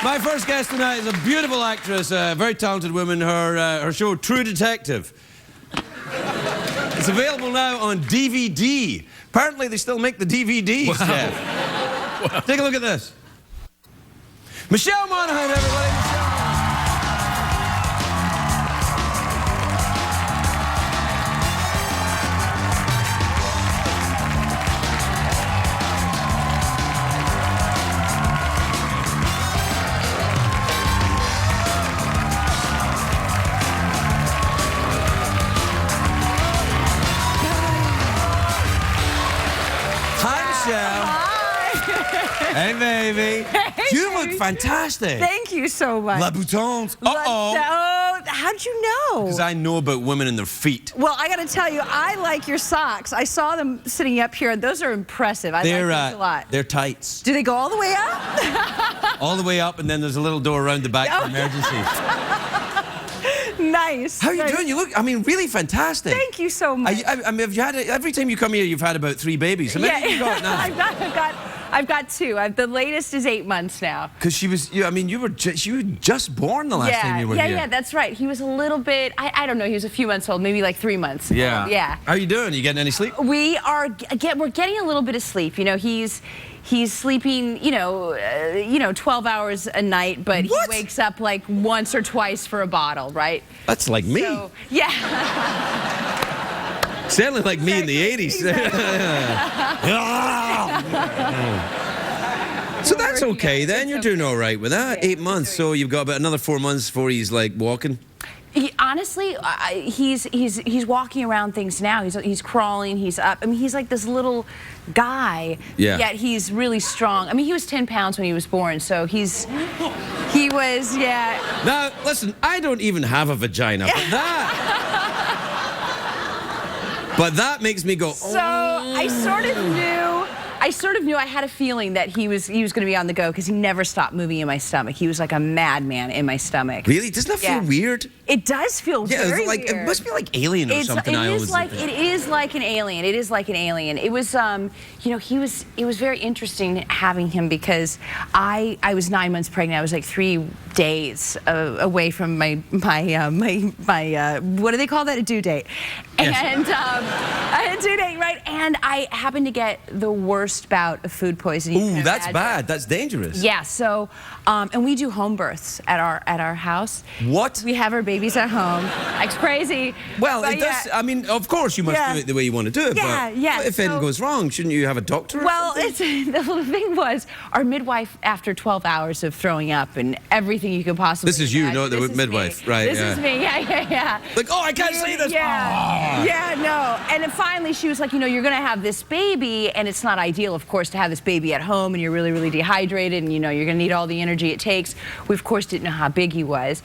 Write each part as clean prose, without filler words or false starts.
My first guest tonight is a beautiful actress, a very talented woman. Her show, True Detective. It's available now on DVD. Apparently, they still make the DVDs, wow. Jeff. Wow. Take a look at this. Michelle Monaghan, everybody. Hi. Hey, baby. Hey, You look fantastic. Thank you so much. La boutons. Oh, how'd you know? Because I know about women and their feet. Well, I got to tell you, I like your socks. I saw them sitting up here, and those are impressive. I like those a lot. They're tights. Do they go all the way up? All the way up, and then there's a little door around the back for emergencies. Nice. How are you doing? You look, I mean, really fantastic. Thank you so much. I mean, have you had every time you come here, you've had about 3 babies. How many have you got now? I've got 2. The latest is 8 months now. Because she was, I mean, you were just born the last time you were here. Yeah, that's right. He was a little bit, I don't know, he was a few months old, maybe like 3 months. Yeah. Yeah. How are you doing? Are you getting any sleep? We're getting a little bit of sleep. You know, he's sleeping, 12 hours a night, but he wakes up like once or twice for a bottle, right? That's like me. So, yeah. Certainly like me in the 80s. So that's okay then. You're doing all right with that. 8 months. So you've got about another 4 months before he's like walking. Honestly, he's walking around things now. He's crawling. He's up. I mean, he's like this little guy. Yeah. Yet he's really strong. I mean, he was 10 pounds when he was born, so he was, yeah. Now, listen, I don't even have a vagina, but that makes me go, oh. So I sort of knew I had a feeling that he was going to be on the go because he never stopped moving in my stomach. He was like a madman in my stomach. Really? Doesn't that feel weird? It does feel very like, weird. It must be like Alien or something. It is like an alien. It is like an alien. It was, it was very interesting having him because I was 9 months pregnant. I was like 3 days away from my what do they call that? A due date. Yes. And a due date, right? And I happened to get the worst bout of food poisoning. Ooh, that's bad. That's dangerous. Yeah. So, and we do home births at our house. What? We have our babies at home. It's crazy. Well, it does. I mean, of course you must do it the way you want to do it. Yeah, but if anything goes wrong, shouldn't you have a doctor? Well, the little thing was, our midwife, after 12 hours of throwing up and everything you could possibly This is you, not the midwife, right? This is me, yeah. Like, oh, I can't say this. Yeah, no. And then finally she was like, you're going to have this baby, and it's not ideal, of course, to have this baby at home, and you're really, really dehydrated, and you're going to need all the energy it takes. We, of course, didn't know how big he was.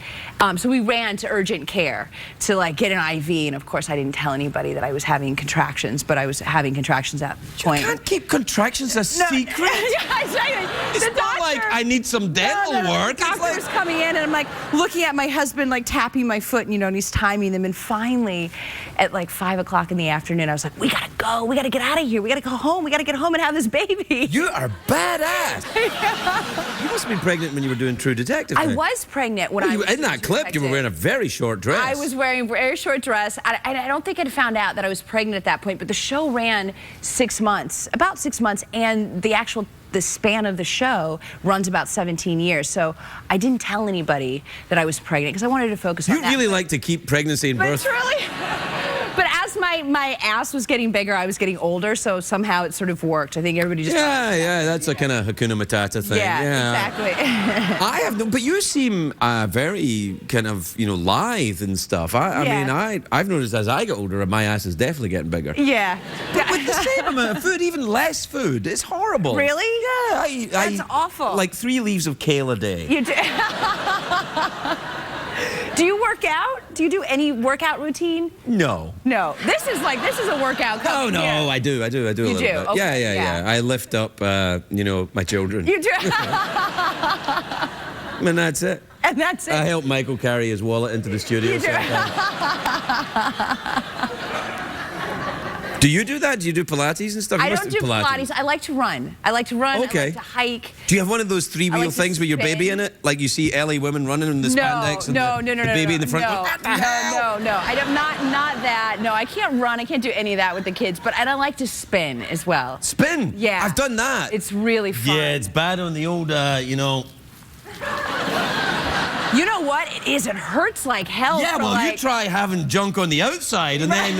So we ran to urgent care to, like, get an IV, and of course I didn't tell anybody that I was having contractions, but I was having contractions at the point. You can't keep contractions a secret. It's not like I need some dental work. The doctor's coming in, and I'm like looking at my husband, like tapping my foot, and he's timing them. And finally, at like 5 o'clock in the afternoon, I was like, we gotta go. We gotta get out of here. We gotta go home. We gotta get home and have this baby. You are badass. You must have been pregnant when you were doing True Detective. I was pregnant when I was in that clip. You were wearing a very short dress. I was wearing a very short dress. I don't think I'd found out that I was pregnant at that point, but the show ran 6 months, about 6 months, and the span of the show runs about 17 years. So I didn't tell anybody that I was pregnant because I wanted to focus on that. You really like to keep pregnancy and birth. But truly, but as my ass was getting bigger, I was getting older, so somehow it sort of worked. I think everybody just... Yeah, that's a kind of Hakuna Matata thing. Yeah, exactly. But you seem very kind of, lithe and stuff. I mean, I've noticed as I get older, my ass is definitely getting bigger. Yeah. But with the same amount of food, even less food, it's horrible. Really? Yeah. That's awful. Like 3 leaves of kale a day. You do? Do you work out? Do you do any workout routine? No. No. This is a workout. Oh no, I do a little bit. Okay, yeah. I lift up, my children. You do. And that's it. And that's it. I help Michael carry his wallet into the studio. You do. Do you do that? Do you do Pilates and stuff? You I must don't do Pilates. I like to run. I like to run. Okay. I like to hike. Do you have one of those three-wheel like to things with your baby spin. in it? Like you see LA women running in the spandex and the baby in the front. No, What the hell? no. I don't, not that. No, I can't run. I can't do any of that with the kids. But I don't like to spin as well. Spin? Yeah. I've done that. It's really fun. Yeah, it's bad on the old, you know. You know what? It is. It hurts like hell. Yeah, well, like... you try having junk on the outside, and then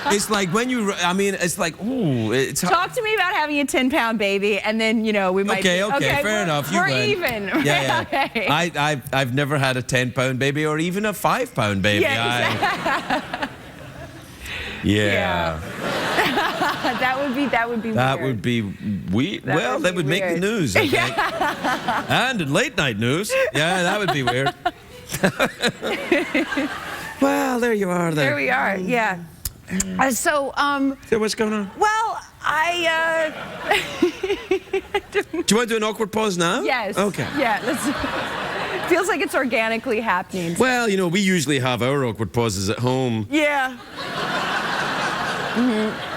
it's like when you. I mean, it's like, ooh, it's. Talk to me about having a 10-pound baby, and then you know we might. Okay, fair enough. We're win. even. Yeah. Okay. I've never had a 10-pound baby or even a 5-pound baby. Yeah. Exactly. Yeah. That would be weird. That would be weird. Well, that would make the news, I think. And in late night news. Yeah, that would be weird. Well, there you are. There we are. Yeah. So what's going on? Well, Do you want to do an awkward pause now? Yes. Okay. Yeah. Feels like it's organically happening. Well, you know, we usually have our awkward pauses at home. Yeah. Mm-hmm.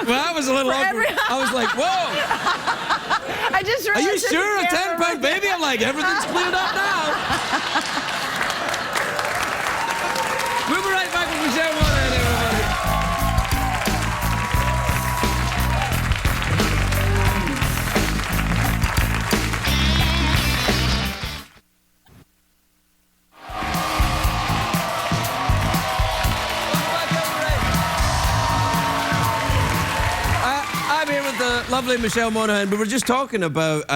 Well, that was a little awkward. I was like, whoa. I just Are you sure a 10-pound baby? I'm like, everything's cleared up now. We'll be right back with Michelle Monaghan, everybody. I'm here with the lovely Michelle Monaghan. We were just talking about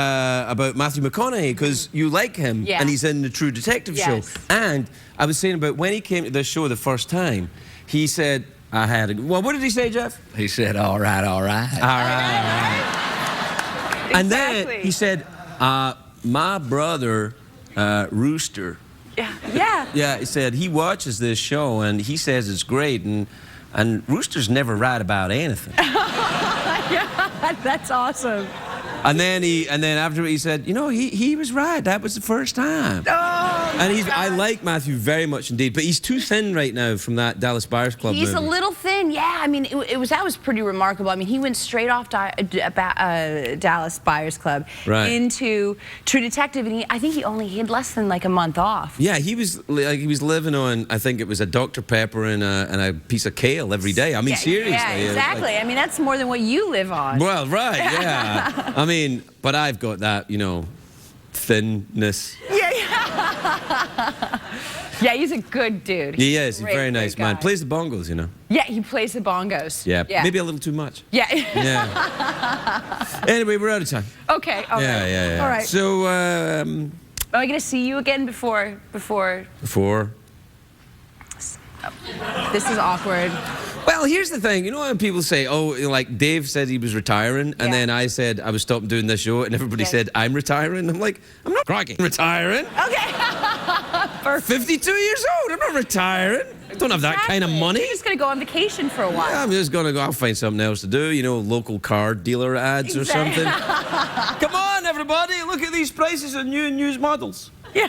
Matthew McConaughey because you like him, Yeah. and he's in the True Detective show. And I was saying about when he came to this show the first time, he said, well, what did he say, Jeff? He said, all right. All right. And then he said, my brother, Rooster. Yeah. Yeah, he said he watches this show and he says it's great, and Rooster's never right about anything. Yeah, that's awesome. And then after he said, you know, he was right. That was the first time. Oh, and I like Matthew very much indeed, but he's too thin right now from that Dallas Buyers Club He's movie. a little thin, yeah. I mean, that was pretty remarkable. I mean, he went straight off Dallas Buyers Club into True Detective, and I think he only had less than like a month off. Yeah, he was living on, I think it was a Dr. Pepper and a piece of kale every day. I mean, seriously. Yeah, exactly. I mean, that's more than what you live on. Well, right, yeah. I mean, but I've got that, you know, thinness. Yeah. Yeah, he's a good dude. He is. He's a very nice man. Plays the bongos, you know. Yeah, he plays the bongos. Yeah, maybe a little too much. Yeah. Yeah. Anyway, we're out of time. Okay. All right. Yeah. All right. So, am I going to see you again before? This is awkward. Well, here's the thing. You know when people say, oh, like Dave said he was retiring, and then I said I was stopping doing this show, and everybody said I'm retiring. I'm like, I'm not retiring. Okay. Perfect. 52 years old. I'm not ritiring. I don't have that kind of money. You're just going to go on vacation for a while. Yeah, I'm just going to go. I'll find something else to do. You know, local car dealer ads or something. Come on, everybody. Look at these prices on new and used models. Yeah.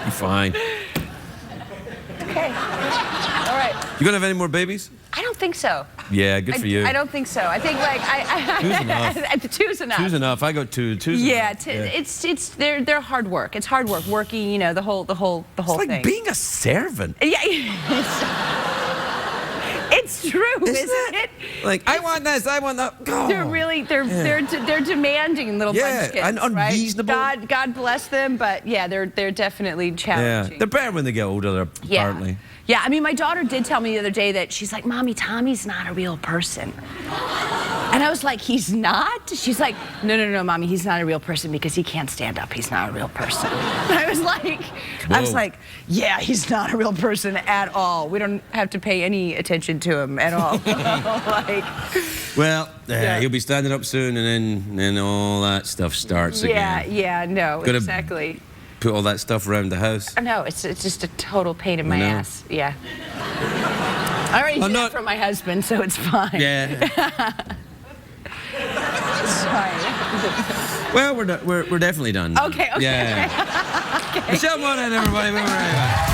You're fine. Okay. All right. You gonna have any more babies? I don't think so. Yeah, good for you. I don't think so. I think like Two's enough. Two's enough. Two's enough. I got two. Two's enough. It's they're hard work. It's hard work working. You know the whole it's like thing. being a servant. Yeah. It's true, isn't it? Like I want this. I want that. Oh. They're really they're demanding little munchkins, and unreasonable. Right? God bless them, but yeah, they're definitely challenging. Yeah, they're better when they get older, apparently. Yeah, I mean, my daughter did tell me the other day that she's like, Mommy, Tommy's not a real person. And I was like, he's not? She's like, no, Mommy, he's not a real person because he can't stand up. He's not a real person. And I was like, yeah, he's not a real person at all. We don't have to pay any attention to him at all. Like, well, he'll be standing up soon, and then all that stuff starts again. Yeah, no, Gotta exactly. Put all that stuff around the house. No, it's just a total pain in my ass. Yeah. I already did that for my husband, so it's fine. Yeah. It's fine. Well, we're definitely done. Okay. Yeah. Okay. Michelle Monaghan, everybody. We'll be right back.